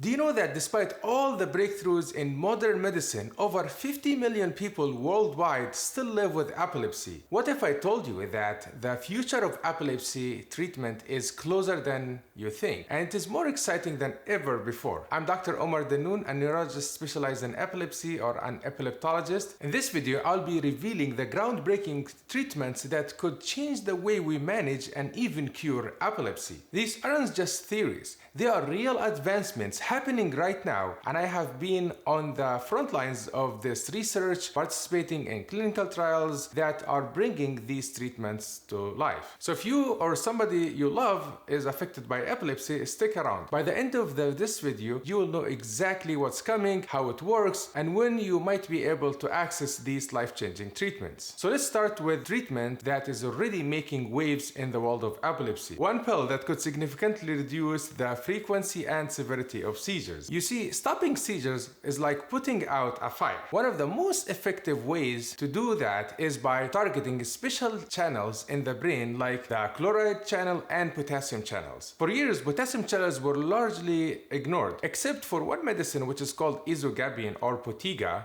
Do you know that despite all the breakthroughs in modern medicine, over 50 million people worldwide still live with epilepsy? What if I told you that the future of epilepsy treatment is closer than you think, and it is more exciting than ever before? I'm Dr. Omar Danoun, a neurologist specialized in epilepsy or an epileptologist. In this video, I'll be revealing the groundbreaking treatments that could change the way we manage and even cure epilepsy. These aren't just theories. They are real advancements happening right now, and I have been on the front lines of this research, participating in clinical trials that are bringing these treatments to life. So if you or somebody you love is affected by epilepsy, stick around. By the end of this video, you will know exactly what's coming, how it works, and when you might be able to access these life-changing treatments. So let's start with treatment that is already making waves in the world of epilepsy. One pill that could significantly reduce the frequency and severity of seizures. You see, stopping seizures is like putting out a fire. One of the most effective ways to do that is by targeting special channels in the brain like the chloride channel and potassium channels. For years, potassium channels were largely ignored, except for one medicine which is called isogabion or potiga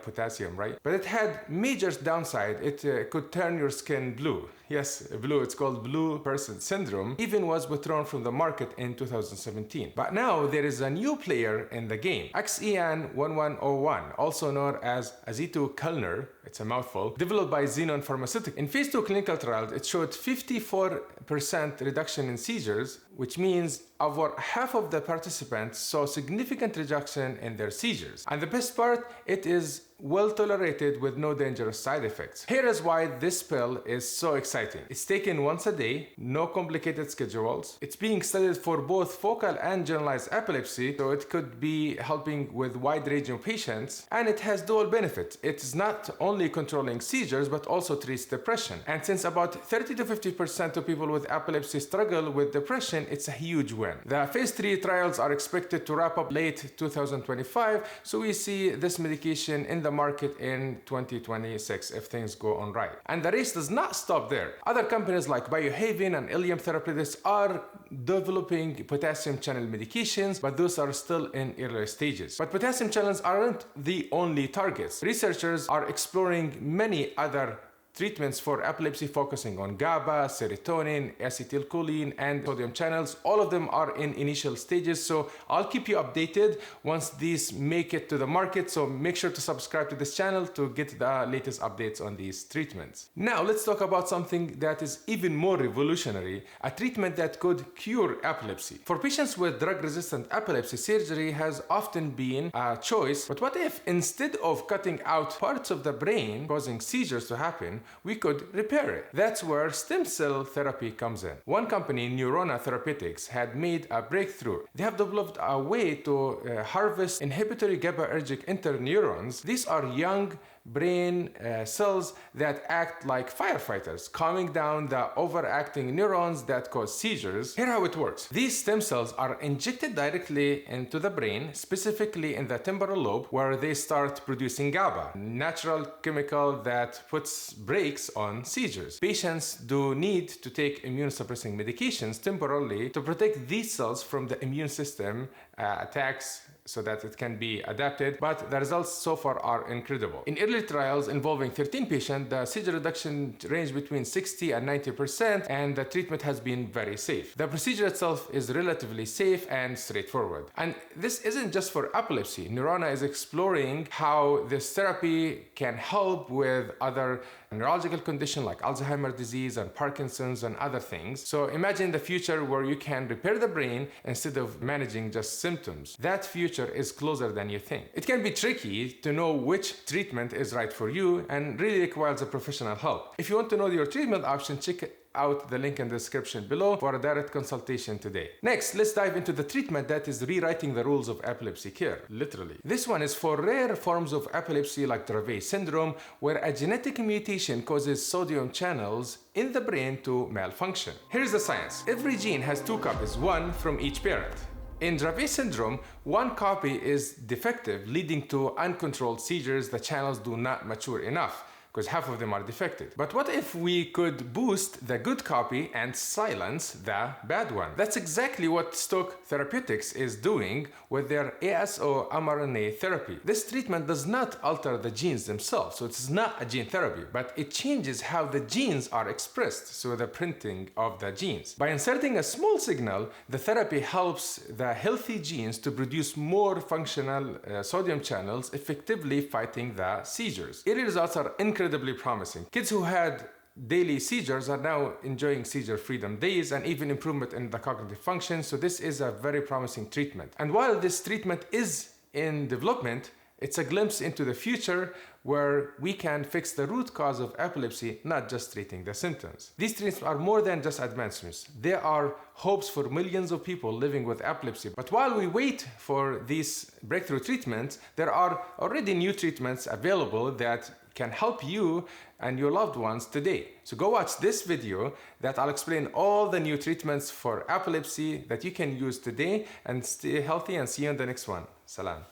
potassium, right? But it had major downside. It could turn your skin blue. Yes, blue. It's called blue person syndrome. Even was withdrawn from the market in 2017. But now there is a new player in the game. XEN1101, also known as azithromycin, it's a mouthful, developed by Danoun Pharmaceuticals. In phase 2 clinical trials, it showed 54% reduction in seizures, which means over half of the participants saw significant reduction in their seizures. And the best part, it is well tolerated with no dangerous side effects. Here is why this pill is so exciting. It's taken once a day, no complicated schedules. It's being studied for both focal and generalized epilepsy, so it could be helping with wide range of patients, and it has dual benefits. It's not only controlling seizures, but also treats depression. And since about 30 to 50% of people with epilepsy struggle with depression, it's a huge win. The phase 3 trials are expected to wrap up late 2025, so we see this medication in the market in 2026 if things go on right. And the race does not stop there. Other companies like Biohaven and Ilium Therapeutics are developing potassium channel medications, but those are still in early stages. But potassium channels aren't the only targets. Researchers are exploring many other treatments for epilepsy focusing on GABA, serotonin, acetylcholine, and sodium channels. All of them are in initial stages, so I'll keep you updated once these make it to the market, so make sure to subscribe to this channel to get the latest updates on these treatments. Now let's talk about something that is even more revolutionary, a treatment that could cure epilepsy. For patients with drug-resistant epilepsy, surgery has often been a choice, but what if instead of cutting out parts of the brain causing seizures to happen, we could repair it? That's where stem cell therapy comes in. One company, Neurona Therapeutics, had made a breakthrough. They have developed a way to harvest inhibitory GABAergic interneurons. These are young brain cells that act like firefighters, calming down the overacting neurons that cause seizures. Here's how it works. These stem cells are injected directly into the brain, specifically in the temporal lobe, where they start producing GABA, natural chemical that puts brakes on seizures. Patients do need to take immune-suppressing medications temporarily to protect these cells from the immune system attacks so that it can be adapted, but the results so far are incredible. In early trials involving 13 patients, the seizure reduction ranged between 60 and 90%, and the treatment has been very safe. The procedure itself is relatively safe and straightforward. And this isn't just for epilepsy. Neurona is exploring how this therapy can help with other neurological conditions like Alzheimer's disease and Parkinson's and other things. So imagine the future where you can repair the brain instead of managing just symptoms. That future is closer than you think. It can be tricky to know which treatment is right for you and really requires a professional help. If you want to know your treatment option, check out the link in the description below for a direct consultation today. Next, let's dive into the treatment that is rewriting the rules of epilepsy care, literally. This one is for rare forms of epilepsy like Dravet syndrome, where a genetic mutation causes sodium channels in the brain to malfunction. Here's the science. Every gene has 2 copies, one from each parent. In Dravet syndrome, one copy is defective, leading to uncontrolled seizures. The channels do not mature enough, because half of them are defective. But what if we could boost the good copy and silence the bad one? That's exactly what Stoke Therapeutics is doing with their ASO mRNA therapy. This treatment does not alter the genes themselves, so it's not a gene therapy, but it changes how the genes are expressed, so the printing of the genes. By inserting a small signal, the therapy helps the healthy genes to produce more functional sodium channels, effectively fighting the seizures. Early results are incredibly promising. Kids who had daily seizures are now enjoying seizure freedom days and even improvement in the cognitive function, so this is a very promising treatment. And while this treatment is in development, it's a glimpse into the future where we can fix the root cause of epilepsy, not just treating the symptoms. These treatments are more than just advancements. They are hopes for millions of people living with epilepsy. But while we wait for these breakthrough treatments, there are already new treatments available that can help you and your loved ones today. So go watch this video that I'll explain all the new treatments for epilepsy that you can use today, and stay healthy and see you in the next one. Salam.